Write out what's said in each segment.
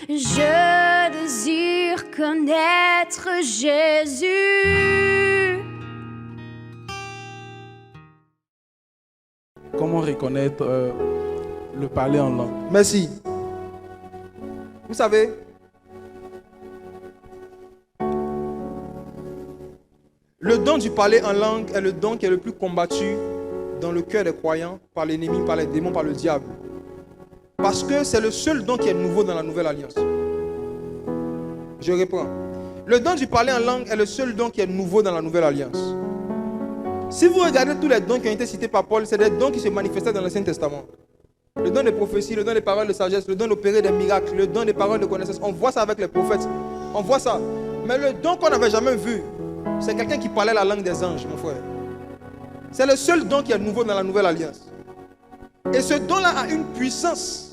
Je désire connaître Jésus. Comment reconnaître le parler en langue? Merci. Vous savez, le don du parler en langue est le don qui est le plus combattu dans le cœur des croyants par l'ennemi, par les démons, par le diable. Parce que c'est le seul don qui est nouveau dans la nouvelle alliance. Je reprends. Le don du parler en langue est le seul don qui est nouveau dans la nouvelle alliance. Si vous regardez tous les dons qui ont été cités par Paul, c'est des dons qui se manifestaient dans l'Ancien Testament. Le don de prophétie, le don des paroles de sagesse, le don d'opérer des miracles, le don des paroles de connaissance. On voit ça avec les prophètes. On voit ça. Mais le don qu'on n'avait jamais vu, c'est quelqu'un qui parlait la langue des anges, mon frère. C'est le seul don qui est nouveau dans la nouvelle alliance. Et ce don-là a une puissance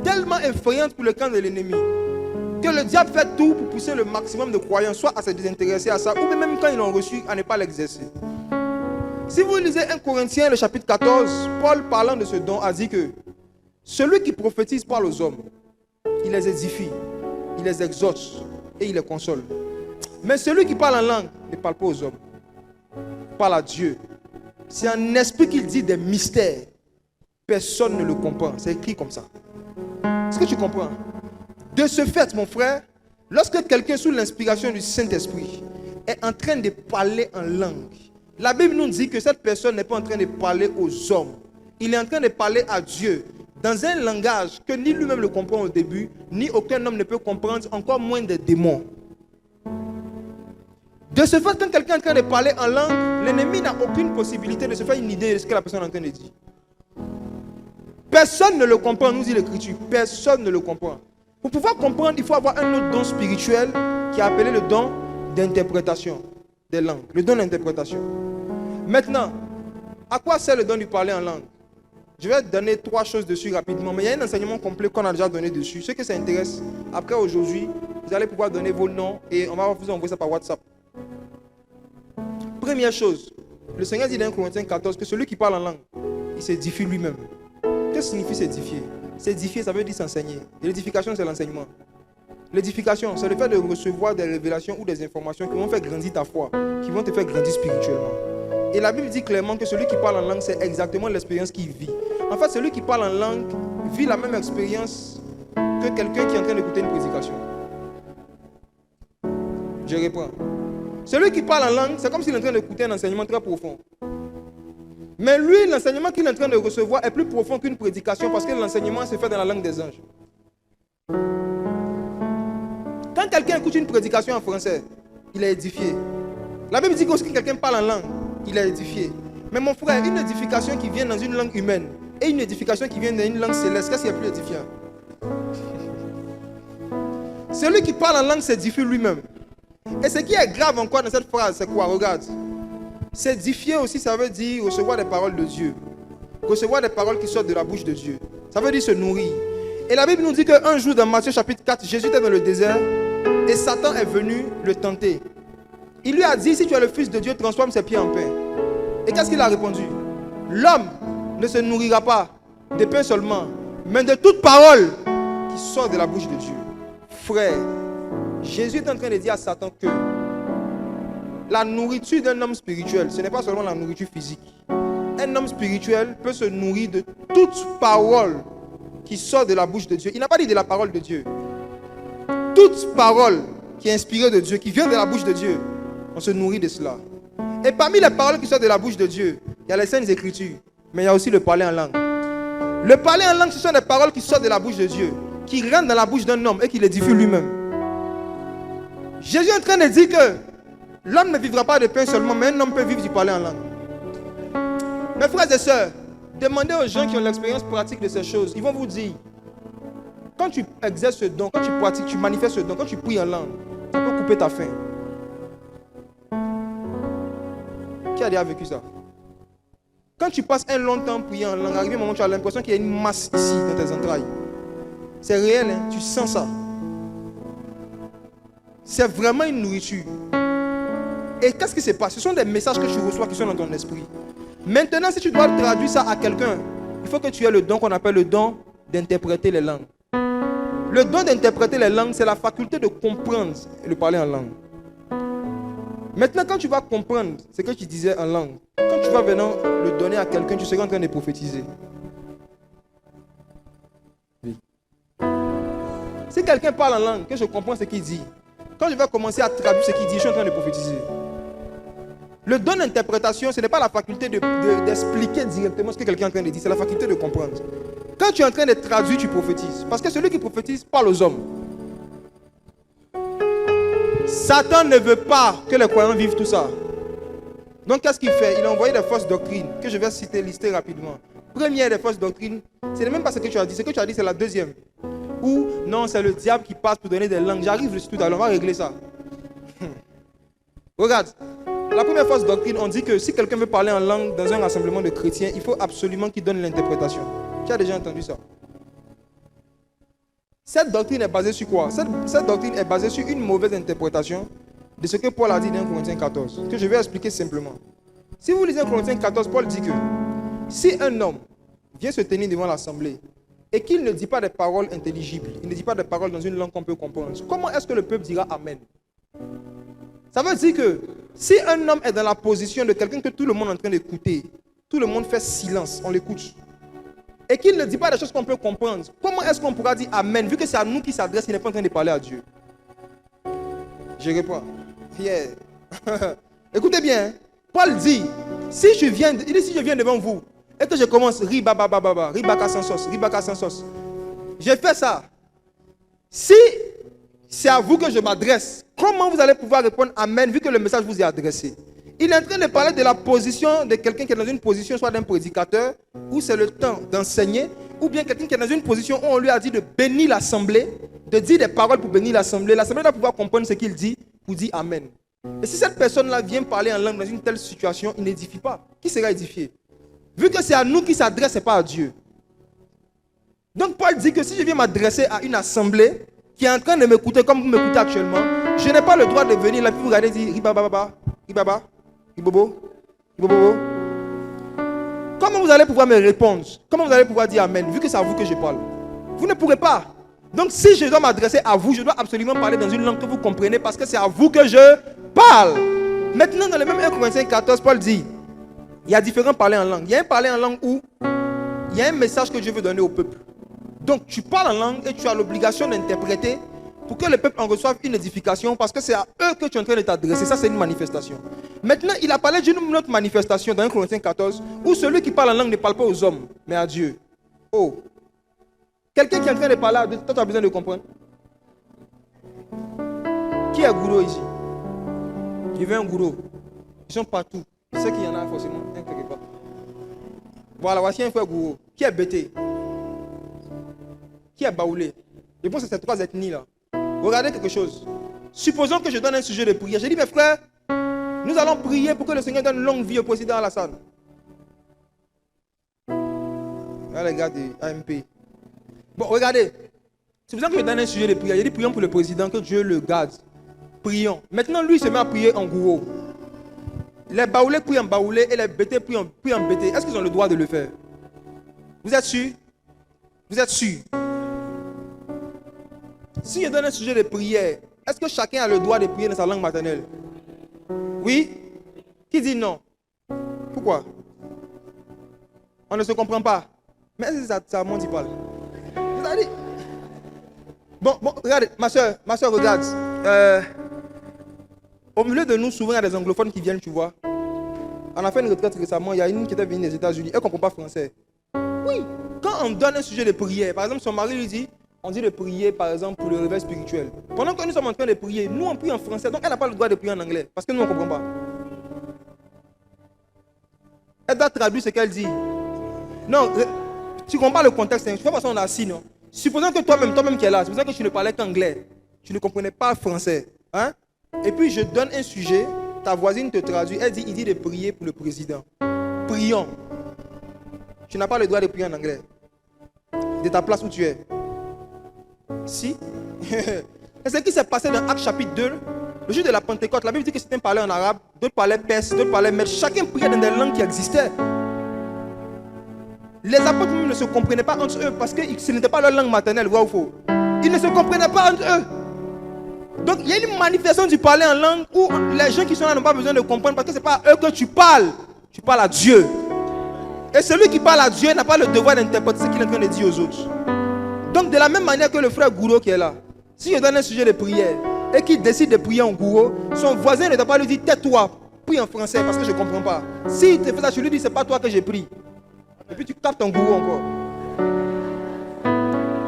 tellement effrayante pour le camp de l'ennemi que le diable fait tout pour pousser le maximum de croyants soit à se désintéresser à ça, ou même quand ils l'ont reçu, à ne pas l'exercer. Si vous lisez 1 Corinthiens, le chapitre 14, Paul, parlant de ce don, a dit que celui qui prophétise parle aux hommes, il les édifie, il les exhorte et il les console. Mais celui qui parle en langue ne parle pas aux hommes, il parle à Dieu. C'est un esprit qu'il dit des mystères. Personne ne le comprend. C'est écrit comme ça. Est-ce que tu comprends? De ce fait, mon frère, lorsque quelqu'un sous l'inspiration du Saint-Esprit est en train de parler en langue, la Bible nous dit que cette personne n'est pas en train de parler aux hommes. Il est en train de parler à Dieu dans un langage que ni lui-même le comprend au début, ni aucun homme ne peut comprendre, encore moins des démons. De ce fait, quand quelqu'un est en train de parler en langue, l'ennemi n'a aucune possibilité de se faire une idée de ce que la personne est en train de dire. Personne ne le comprend, nous dit l'Écriture. Personne ne le comprend. Pour pouvoir comprendre, il faut avoir un autre don spirituel qui est appelé le don d'interprétation des langues. Le don d'interprétation. Maintenant, à quoi sert le don du parler en langue? Je vais donner 3 choses dessus rapidement, mais il y a un enseignement complet qu'on a déjà donné dessus. Ceux que ça intéresse, après aujourd'hui, vous allez pouvoir donner vos noms et on va vous envoyer ça par WhatsApp. Première chose, le Seigneur dit dans 1 Corinthiens 14 que celui qui parle en langue, il s'édifie lui-même. Qu'est-ce que signifie s'édifier? S'édifier, ça veut dire s'enseigner. Et l'édification, c'est l'enseignement. L'édification, c'est le fait de recevoir des révélations ou des informations qui vont faire grandir ta foi, qui vont te faire grandir spirituellement. Et la Bible dit clairement que celui qui parle en langue, c'est exactement l'expérience qu'il vit. En fait, celui qui parle en langue vit la même expérience que quelqu'un qui est en train d'écouter une prédication. Je reprends. Celui qui parle en langue, c'est comme s'il est en train d'écouter un enseignement très profond. Mais lui, l'enseignement qu'il est en train de recevoir est plus profond qu'une prédication parce que l'enseignement se fait dans la langue des anges. Quand quelqu'un écoute une prédication en français, il est édifié. La Bible dit que quand quelqu'un parle en langue, il est édifié. Mais mon frère, une édification qui vient dans une langue humaine et une édification qui vient dans une langue céleste, qu'est-ce qui est plus édifiant? Celui qui parle en langue s'édifie lui-même. Et ce qui est grave encore dans cette phrase, c'est quoi? Regarde. S'édifier aussi, ça veut dire recevoir des paroles de Dieu. Recevoir des paroles qui sortent de la bouche de Dieu. Ça veut dire se nourrir. Et la Bible nous dit qu'un jour dans Matthieu chapitre 4, Jésus était dans le désert et Satan est venu le tenter. Il lui a dit, si tu es le Fils de Dieu, transforme ses pieds en pain. Et qu'est-ce qu'il a répondu? L'homme ne se nourrira pas de pain seulement, mais de toute parole qui sort de la bouche de Dieu. Frère, Jésus est en train de dire à Satan que la nourriture d'un homme spirituel, ce n'est pas seulement la nourriture physique. Un homme spirituel peut se nourrir de toute parole qui sort de la bouche de Dieu. Il n'a pas dit de la parole de Dieu. Toute parole qui est inspirée de Dieu, qui vient de la bouche de Dieu, on se nourrit de cela. Et parmi les paroles qui sortent de la bouche de Dieu, il y a les Saintes Écritures, mais il y a aussi le parler en langue. Le parler en langue, ce sont des paroles qui sortent de la bouche de Dieu, qui rentrent dans la bouche d'un homme et qui l'édifient lui-même. Jésus est en train de dire que l'homme ne vivra pas de pain seulement, mais un homme peut vivre du parler en langue. Mes frères et sœurs, demandez aux gens qui ont l'expérience pratique de ces choses. Ils vont vous dire, quand tu exerces ce don, quand tu pratiques, tu manifestes ce don, quand tu pries en langue, ça peut couper ta faim. Qui a déjà vécu ça? Quand tu passes un long temps priant en langue, arrivé un moment où tu as l'impression qu'il y a une masse ici dans tes entrailles. C'est réel, hein? Tu sens ça. C'est vraiment une nourriture. Et qu'est-ce qui se passe? Ce sont des messages que tu reçois qui sont dans ton esprit. Maintenant, si tu dois traduire ça à quelqu'un, il faut que tu aies le don qu'on appelle le don d'interpréter les langues. Le don d'interpréter les langues, c'est la faculté de comprendre et de parler en langue. Maintenant, quand tu vas comprendre ce que tu disais en langue, quand tu vas venir le donner à quelqu'un, tu seras en train de prophétiser. Oui. Si quelqu'un parle en langue, que je comprends ce qu'il dit, quand je vais commencer à traduire ce qu'il dit, je suis en train de prophétiser. Le don d'interprétation, ce n'est pas la faculté d'expliquer directement ce que quelqu'un est en train de dire, c'est la faculté de comprendre. Quand tu es en train de traduire, tu prophétises. Parce que celui qui prophétise parle aux hommes. Satan ne veut pas que les croyants vivent tout ça. Donc qu'est-ce qu'il fait? Il a envoyé des fausses doctrines que je vais lister rapidement. Première des fausses doctrines, ce n'est même pas ce que tu as dit. Ce que tu as dit, c'est la deuxième. Ou non, c'est le diable qui passe pour donner des langues. J'arrive dessus tout à l'heure, on va régler ça. Regarde, la première fausse doctrine, on dit que si quelqu'un veut parler en langue dans un rassemblement de chrétiens, il faut absolument qu'il donne l'interprétation. Tu as déjà entendu ça? Cette doctrine est basée sur quoi? Cette doctrine est basée sur une mauvaise interprétation de ce que Paul a dit dans 1 Corinthiens 14, que je vais expliquer simplement. Si vous lisez 1 Corinthiens 14, Paul dit que si un homme vient se tenir devant l'assemblée et qu'il ne dit pas des paroles intelligibles, il ne dit pas des paroles dans une langue qu'on peut comprendre, comment est-ce que le peuple dira Amen? Ça veut dire que si un homme est dans la position de quelqu'un que tout le monde est en train d'écouter, tout le monde fait silence, on l'écoute, et qu'il ne dit pas des choses qu'on peut comprendre, comment est-ce qu'on pourra dire Amen, vu que c'est à nous qu'il s'adresse, il n'est pas en train de parler à Dieu? Je réponds. Yeah. Écoutez bien, Paul dit, si je viens devant vous, et que je commence, ribaka sans sauce, j'ai fait ça. Si c'est à vous que je m'adresse, comment vous allez pouvoir répondre Amen, vu que le message vous est adressé? Il est en train de parler de la position de quelqu'un qui est dans une position soit d'un prédicateur, où c'est le temps d'enseigner, ou bien quelqu'un qui est dans une position où on lui a dit de bénir l'assemblée, de dire des paroles pour bénir l'assemblée. L'assemblée doit pouvoir comprendre ce qu'il dit pour dire Amen. Et si cette personne-là vient parler en langue dans une telle situation, il n'édifie pas. Qui sera édifié? Vu que c'est à nous qui s'adresse, ce n'est pas à Dieu. Donc Paul dit que si je viens m'adresser à une assemblée qui est en train de m'écouter comme vous m'écoutez actuellement, je n'ai pas le droit de venir là puis vous regarder et dire ribaba, ribobo. Comment vous allez pouvoir me répondre? Comment vous allez pouvoir dire Amen, vu que c'est à vous que je parle? Vous ne pourrez pas. Donc si je dois m'adresser à vous, je dois absolument parler dans une langue que vous comprenez parce que c'est à vous que je parle. Maintenant, dans le même 1 Corinthiens 14, Paul dit, il y a différents parler en langue. Il y a un parler en langue où il y a un message que Dieu veut donner au peuple. Donc tu parles en langue et tu as l'obligation d'interpréter pour que le peuple en reçoive une édification parce que c'est à eux que tu es en train de t'adresser. Ça, c'est une manifestation. Maintenant, il a parlé d'une autre manifestation dans 1 Corinthiens 14 où celui qui parle en langue ne parle pas aux hommes, mais à Dieu. Oh! Quelqu'un qui est en train de parler à Dieu, toi, tu as besoin de comprendre. Qui est gourou ici? Il veut un gourou. Ils sont partout. Je sais qu'il y en a forcément un quelque part. Voilà, voici un frère gourou. Qui est bêté? Qui est baoulé? Je pense que c'est ces trois ethnies-là. Regardez quelque chose. Supposons que je donne un sujet de prière. Je dis, mes frères, nous allons prier pour que le Seigneur donne longue vie au président Alassane. Là, les gars de AMP. Bon, regardez. Supposons que je donne un sujet de prière. Je dis, prions pour le président, que Dieu le garde. Prions. Maintenant, lui, il se met à prier en gourou. Les baoulés prient en baoulé et les bêtés prient en bêté. Est-ce qu'ils ont le droit de le faire? Vous êtes sûr? Vous êtes sûr? Si je donne un sujet de prière, est-ce que chacun a le droit de prier dans sa langue maternelle? Oui? Qui dit non? Pourquoi? On ne se comprend pas. Mais est-ce que c'est à moi qui parle? Bon, regardez, ma soeur, regarde. Au milieu de nous, souvent, il y a des anglophones qui viennent, tu vois. On a fait une retraite récemment, il y a une qui était venue des États-Unis. Elle ne comprend pas français. Oui, quand on donne un sujet de prière, par exemple, son mari lui dit, on dit de prier, par exemple, pour le réveil spirituel. Pendant que nous sommes en train de prier, nous, on prie en français, donc elle n'a pas le droit de prier en anglais, parce que nous, on ne comprend pas. Elle doit traduire ce qu'elle dit. Non, tu comprends pas le contexte, hein. Tu vois pas on est assis, non? Supposons que toi-même qui es là, supposons que tu ne parlais qu'anglais, tu ne comprenais pas français, hein? Et puis je donne un sujet, ta voisine te traduit, il dit de prier pour le président. Prions. Tu n'as pas le droit de prier en anglais. De ta place où tu es. Si. C'est ce qui s'est passé dans Actes chapitre 2, le jour de la Pentecôte. La Bible dit que certains parlaient en arabe, d'autres parlaient perse, d'autres parlaient mais chacun priait dans des langues qui existaient. Les apôtres ne se comprenaient pas entre eux parce que ce n'était pas leur langue maternelle, vrai ou faux? Ils ne se comprenaient pas entre eux. Donc il y a une manifestation du parler en langue où les gens qui sont là n'ont pas besoin de comprendre parce que ce n'est pas à eux que tu parles. Tu parles à Dieu. Et celui qui parle à Dieu n'a pas le devoir d'interpréter ce qu'il est en train de dire aux autres. Donc de la même manière que le frère Gouro qui est là, si je donne un sujet de prière et qu'il décide de prier en Gouro, son voisin ne doit pas lui dire tais-toi, prie en français parce que je ne comprends pas. S'il te fait ça, je lui dis c'est pas toi que j'ai pris. Et puis tu captes ton Gouro encore.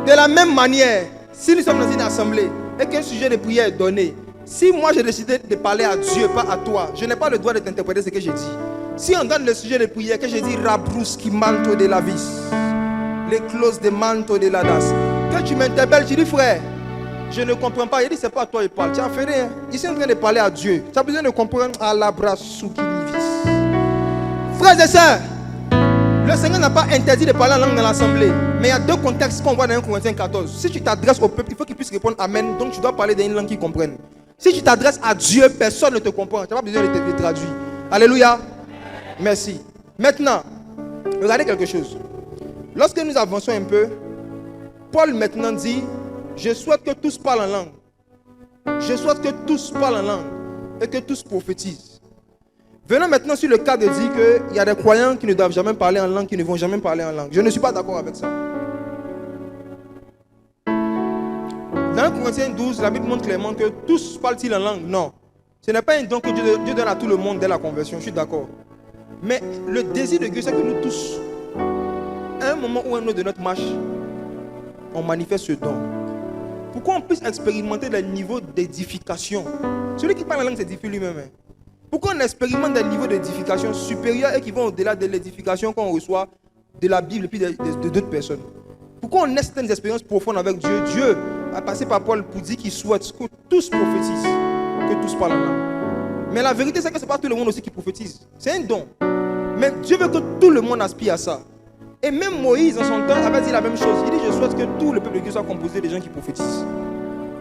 De la même manière, si nous sommes dans une assemblée et qu'un sujet de prière est donné, si moi j'ai décidé de parler à Dieu, pas à toi, je n'ai pas le droit de t'interpréter ce que j'ai dit. Si on donne le sujet de prière, que j'ai dit Rabrouski manto de la vis, les clauses de manto de la das, que tu m'interpelles, tu dis frère, je ne comprends pas. Il dit c'est pas à toi il parle. Tu as fait rien. Ici en train de parler à Dieu. Tu as besoin de comprendre à la brassouki vis. Frères et sœurs, le Seigneur n'a pas interdit de parler en langue dans l'assemblée. Mais il y a deux contextes qu'on voit dans 1 Corinthiens 14. Si tu t'adresses au peuple, il faut qu'il puisse répondre Amen. Donc tu dois parler dans une langue qu'ils comprennent. Si tu t'adresses à Dieu, personne ne te comprend. Tu n'as pas besoin de te traduire. Alléluia. Merci. Maintenant, regardez quelque chose. Lorsque nous avançons un peu, Paul maintenant dit, je souhaite que tous parlent en langue. Je souhaite que tous parlent en langue et que tous prophétisent. Venons maintenant sur le cas de dire qu'il y a des croyants qui ne doivent jamais parler en langue, qui ne vont jamais parler en langue. Je ne suis pas d'accord avec ça. Dans 1 Corinthiens 12, la Bible montre clairement que tous parlent-ils en langue. Non. Ce n'est pas un don que Dieu donne à tout le monde dès la conversion. Je suis d'accord. Mais le désir de Dieu, c'est que nous tous, à un moment ou un autre de notre marche, on manifeste ce don. Pourquoi on puisse expérimenter des niveaux d'édification. Celui qui parle la langue s'édifie lui-même. Pourquoi on expérimente des niveaux d'édification supérieurs et qui vont au-delà de l'édification qu'on reçoit de la Bible et puis de d'autres personnes. Pourquoi on a certaines expériences profondes avec Dieu. Dieu a passé par Paul pour dire qu'il souhaite que tous prophétisent, que tous parlent en langue. Mais la vérité, c'est que ce n'est pas tout le monde aussi qui prophétise. C'est un don. Mais Dieu veut que tout le monde aspire à ça. Et même Moïse, en son temps, avait dit la même chose. Il dit, je souhaite que tout le peuple de Dieu soit composé de gens qui prophétisent.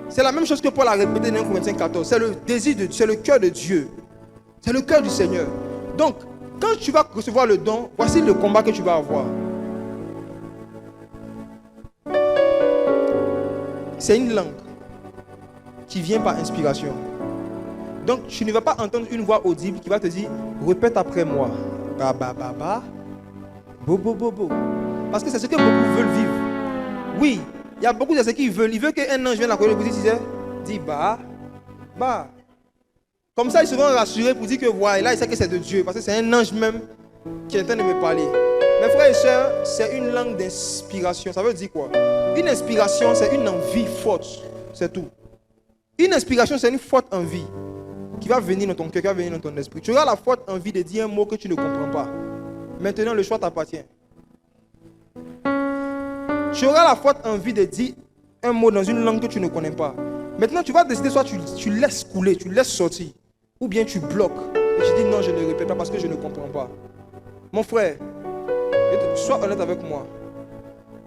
C'est la même chose que Paul a répété dans 1 Corinthiens 14. C'est le désir de Dieu, c'est le cœur de Dieu. C'est le cœur du Seigneur. Donc, quand tu vas recevoir le don, voici le combat que tu vas avoir. C'est une langue qui vient par inspiration. Donc, tu ne vas pas entendre une voix audible qui va te dire, répète après moi. Ba, ba, ba, ba. Bo, bo, bo, bo. Parce que c'est ce que beaucoup veulent vivre. Oui, il y a beaucoup de ceux qui veulent. Ils veulent qu'un ange vienne à côté pour dire, dis ba, ba. Comme ça, ils seront rassurés pour dire que voilà, là, ils savent que c'est de Dieu. Parce que c'est un ange même qui est en train de me parler. Mes frères et sœurs, c'est une langue d'inspiration. Ça veut dire quoi? Une inspiration, c'est une envie forte. C'est tout. Une inspiration, c'est une forte envie qui va venir dans ton cœur, qui va venir dans ton esprit. Tu auras la forte envie de dire un mot que tu ne comprends pas. Maintenant, le choix t'appartient. Tu auras la forte envie de dire un mot dans une langue que tu ne connais pas. Maintenant, tu vas décider, soit tu laisses couler, tu laisses sortir, ou bien tu bloques. Et tu dis non, je ne répète pas parce que je ne comprends pas. Mon frère, sois honnête avec moi.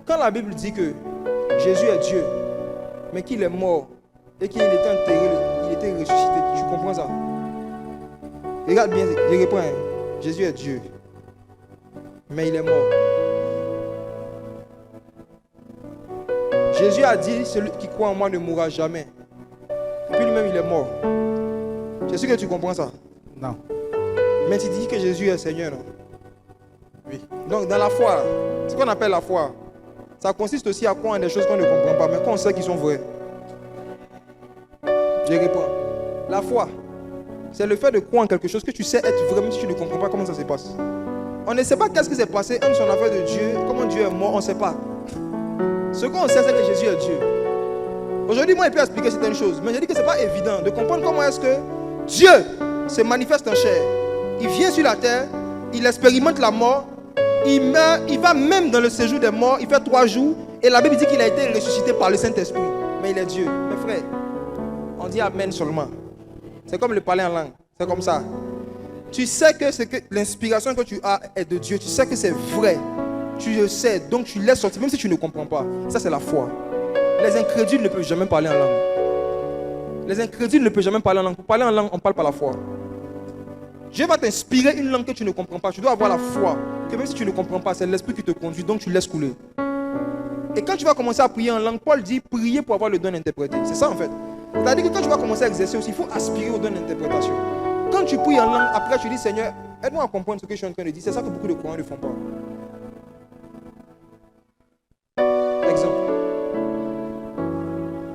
Quand la Bible dit que Jésus est Dieu, mais qu'il est mort et qu'il était enterré, il était ressuscité, tu comprends ça? Regarde bien, je réponds. Jésus est Dieu, mais il est mort. Jésus a dit, celui qui croit en moi ne mourra jamais. Et puis lui-même, il est mort. C'est sûr que tu comprends ça? Non. Mais tu dis que Jésus est Seigneur, non? Oui. Donc, dans la foi, ce qu'on appelle la foi, ça consiste aussi à croire en des choses qu'on ne comprend pas, mais qu'on sait qu'ils sont vraies. Je réponds. La foi, c'est le fait de croire en quelque chose que tu sais être vrai, même si tu ne comprends pas comment ça se passe. On ne sait pas qu'est-ce qui s'est passé entre son affaire de Dieu, comment Dieu est mort, on ne sait pas. Ce qu'on sait, c'est que Jésus est Dieu. Aujourd'hui, moi, je peux expliquer certaines choses, mais je dis que ce n'est pas évident de comprendre comment est-ce que Dieu se manifeste en chair. Il vient sur la terre, il expérimente la mort, il meurt, il va même dans le séjour des morts, il fait 3 jours, et la Bible dit qu'il a été ressuscité par le Saint-Esprit. Mais il est Dieu. Mes frères, on dit Amen seulement. C'est comme le parler en langue. C'est comme ça. Tu sais que, l'inspiration que tu as est de Dieu. Tu sais que c'est vrai. Tu le sais. Donc tu laisses sortir, même si tu ne comprends pas. Ça, c'est la foi. Les incrédules ne peuvent jamais parler en langue. Les incrédules ne peuvent jamais parler en langue. Pour parler en langue, on parle par la foi. Dieu va t'inspirer une langue que tu ne comprends pas. Tu dois avoir la foi. Que même si tu ne comprends pas, c'est l'esprit qui te conduit. Donc tu laisses couler. Et quand tu vas commencer à prier en langue, Paul dit prier pour avoir le don d'interpréter. C'est ça en fait. C'est-à-dire que quand tu vas commencer à exercer aussi, il faut aspirer au don d'interprétation. Quand tu pries en langue, après tu dis Seigneur, aide-moi à comprendre ce que je suis en train de dire. C'est ça que beaucoup de croyants ne font pas. Exemple.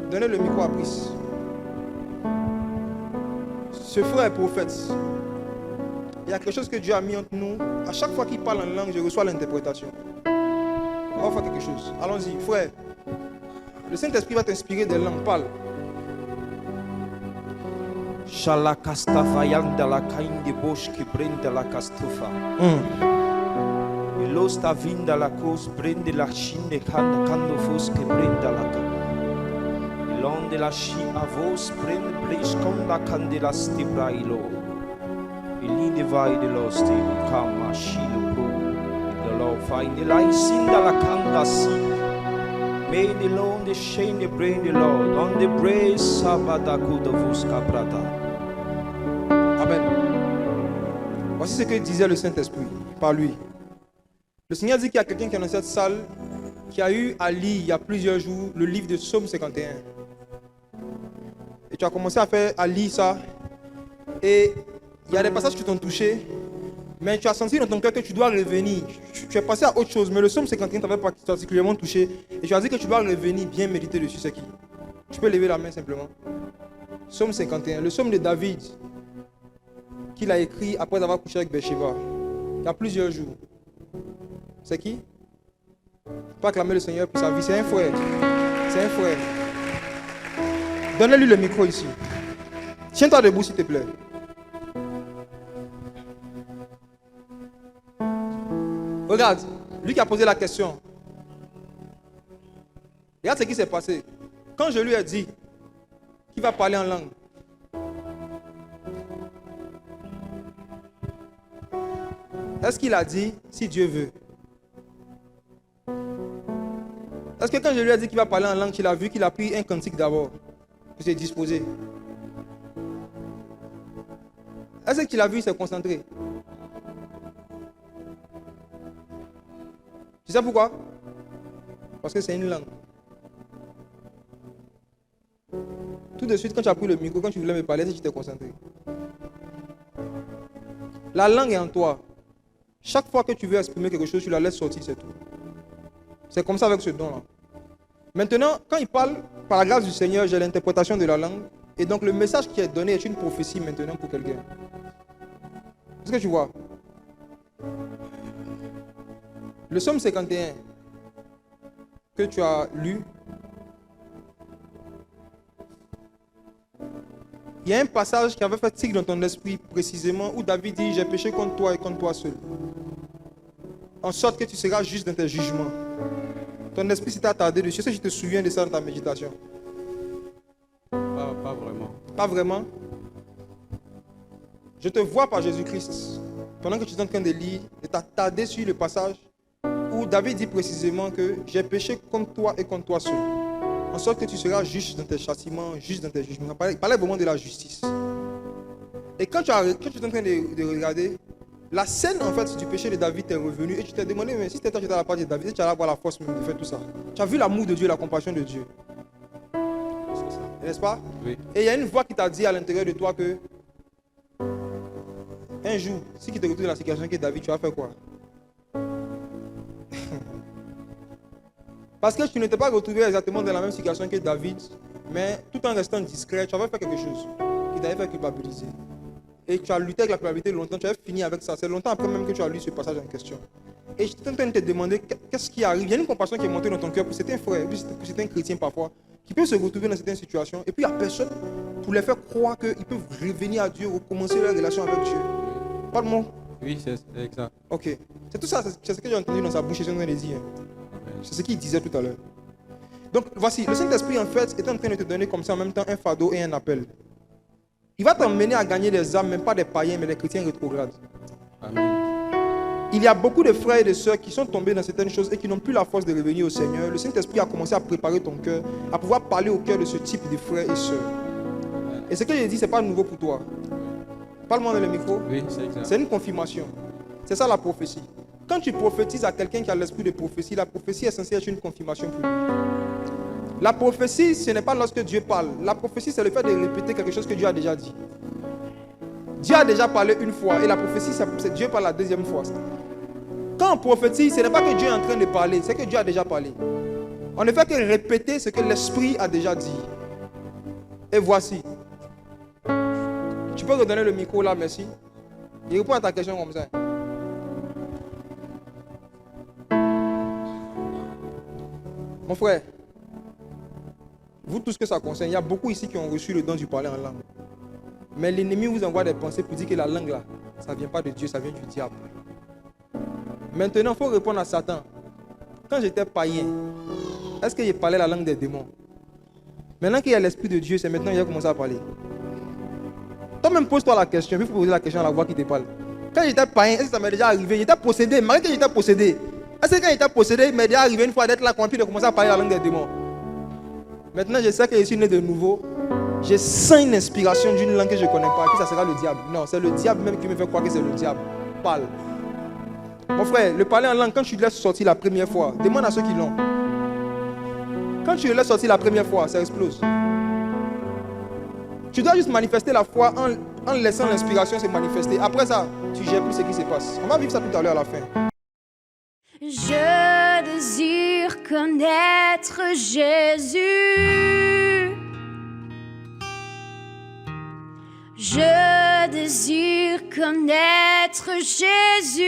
Donnez le micro à Brice. Ce frère est prophète. Il y a quelque chose que Dieu a mis entre nous. À chaque fois qu'il parle en langue, je reçois l'interprétation. On va faire quelque chose. Allons-y, frère. Le Saint-Esprit va t'inspirer des langues. Parle. Shalakastafa yanda la kainde bosh ki brenda la kastufa. Ilosta vinda la cos brende la shinde kando fos que brenda la ka. Ilonde la shi avos brende blesh con la candela stibra ilo. Ili divide losti kama shilo pro. The law find the light sinda la kanda si. May the Lord the shame the brain the Lord on the brace sabata kuda vuska prata. Amen. Voici ce que disait le Saint-Esprit par lui. Le Seigneur dit qu'il y a quelqu'un qui est dans cette salle qui a eu à lire il y a plusieurs jours le livre de Psaume 51. Et tu as commencé à lire ça. Et il y a des passages qui t'ont touché. Mais tu as senti dans ton cœur que tu dois revenir. Tu es passé à autre chose. Mais le Psaume 51 t'avait particulièrement touché. Et tu as dit que tu dois revenir bien méditer dessus. C'est qui? Tu peux lever la main simplement. Psaume 51. Le psaume de David qu'il a écrit après avoir couché avec Bathsheba. Il y a plusieurs jours. C'est qui? Pas acclamer le Seigneur pour sa vie. C'est un frère. C'est un frère. Donnez-lui le micro ici. Tiens-toi debout s'il te plaît. Regarde, lui qui a posé la question. Regarde ce qui s'est passé. Quand je lui ai dit qu'il va parler en langue, est-ce qu'il a dit si Dieu veut? Est-ce que quand je lui ai dit qu'il va parler en langue, il a vu qu'il a pris un cantique d'abord pour se disposer? Est-ce qu'il a vu, il s'est concentré? Tu sais pourquoi? Parce que c'est une langue. Tout de suite, quand tu as pris le micro, quand tu voulais me parler, c'est que tu t'es concentré. La langue est en toi. Chaque fois que tu veux exprimer quelque chose, tu la laisses sortir, c'est tout. C'est comme ça avec ce don-là. Maintenant, quand il parle, par la grâce du Seigneur, j'ai l'interprétation de la langue. Et donc, le message qui est donné est une prophétie maintenant pour quelqu'un. Est-ce que tu vois? Le psaume 51 que tu as lu, il y a un passage qui avait fait tic dans ton esprit précisément où David dit « J'ai péché contre toi et contre toi seul. » En sorte que tu seras juste dans tes jugements. Ton esprit s'est attardé dessus. Est-ce que tu te souviens de ça dans ta méditation? Pas vraiment. Pas vraiment? Je te vois par Jésus-Christ. Pendant que tu es en train de lire, et t'attarder sur le passage où David dit précisément que j'ai péché contre toi et contre toi seul. En sorte que tu seras juste dans tes châtiments, juste dans tes jugements. Il parlait vraiment de la justice. Et quand tu es en train de regarder, la scène en fait du péché de David t'est revenue et tu t'es demandé, mais si c'était toi qui étais à la part de David, tu allais avoir la force même de faire tout ça. Tu as vu l'amour de Dieu, la compassion de Dieu. C'est ça. N'est-ce pas? Oui. Et il y a une voix qui t'a dit à l'intérieur de toi que un jour, si tu te retrouves dans la situation que David, tu vas faire quoi? Parce que tu ne t'es pas retrouvé exactement dans la même situation que David, mais tout en restant discret, tu avais fait quelque chose qui t'avait fait culpabiliser. Et tu as lutté avec la culpabilité longtemps, tu avais fini avec ça. C'est longtemps après même que tu as lu ce passage en question. Et je suis en train de te demander qu'est-ce qui arrive. Il y a une compassion qui est montée dans ton cœur pour certains frères, pour certains chrétiens parfois, qui peuvent se retrouver dans certaines situations. Et puis il n'y a personne pour les faire croire qu'ils peuvent revenir à Dieu, recommencer leur relation avec Dieu. Parle-moi. Oui, c'est exact. Ok. C'est tout ça, c'est ce que j'ai entendu dans sa bouche et je suis en train de dire. C'est ce qu'il disait tout à l'heure. Donc voici, le Saint-Esprit en fait est en train de te donner comme ça en même temps un fardeau et un appel. Il va t'emmener à gagner des âmes, même pas des païens, mais des chrétiens rétrogrades. Amen. Il y a beaucoup de frères et de sœurs qui sont tombés dans certaines choses et qui n'ont plus la force de revenir au Seigneur. Le Saint-Esprit a commencé à préparer ton cœur, à pouvoir parler au cœur de ce type de frères et sœurs. Et ce que j'ai dit, ce n'est pas nouveau pour toi. Parle-moi dans le micro. Oui, c'est exact. C'est une confirmation. C'est ça la prophétie. Quand tu prophétises à quelqu'un qui a l'esprit de prophétie, la prophétie est censée être une confirmation pour lui. La prophétie, ce n'est pas lorsque Dieu parle. La prophétie, c'est le fait de répéter quelque chose que Dieu a déjà dit. Dieu a déjà parlé une fois et la prophétie, c'est Dieu parle la deuxième fois. Quand on prophétise, ce n'est pas que Dieu est en train de parler, c'est que Dieu a déjà parlé. On ne fait que répéter ce que l'Esprit a déjà dit. Et voici. Tu peux redonner le micro là, merci. Il répond à ta question comme ça. Mon frère, vous tous que ça concerne, il y a beaucoup ici qui ont reçu le don du parler en langue. Mais l'ennemi vous envoie des pensées pour dire que la langue là, ça ne vient pas de Dieu, ça vient du diable. Maintenant, il faut répondre à Satan. Quand j'étais païen, est-ce que j'ai parlé la langue des démons? Maintenant qu'il y a l'Esprit de Dieu, c'est maintenant qu'il a commencé à parler. Toi-même, pose-toi la question. Il faut poser la question à la voix qui te parle. Quand j'étais païen, est-ce que ça m'est déjà arrivé? J'étais possédé. Malgré que j'étais possédé. Est-ce que quand j'étais possédé, il m'est déjà arrivé une fois d'être là, puis de commencer à parler la langue des démons? Maintenant, je sais que je suis né de nouveau. Je sens une inspiration d'une langue que je ne connais pas, que ça sera le diable. Non, c'est le diable même qui me fait croire que c'est le diable. Parle. Mon frère, le parler en langue, quand tu le laisses sortir la première fois, demande à ceux qui l'ont. Quand tu le laisses sortir la première fois, ça explose. Tu dois juste manifester la foi en laissant l'inspiration se manifester. Après ça, tu gères plus ce qui se passe. On va vivre ça tout à l'heure à la fin. Je désire connaître Jésus. Je désire connaître Jésus.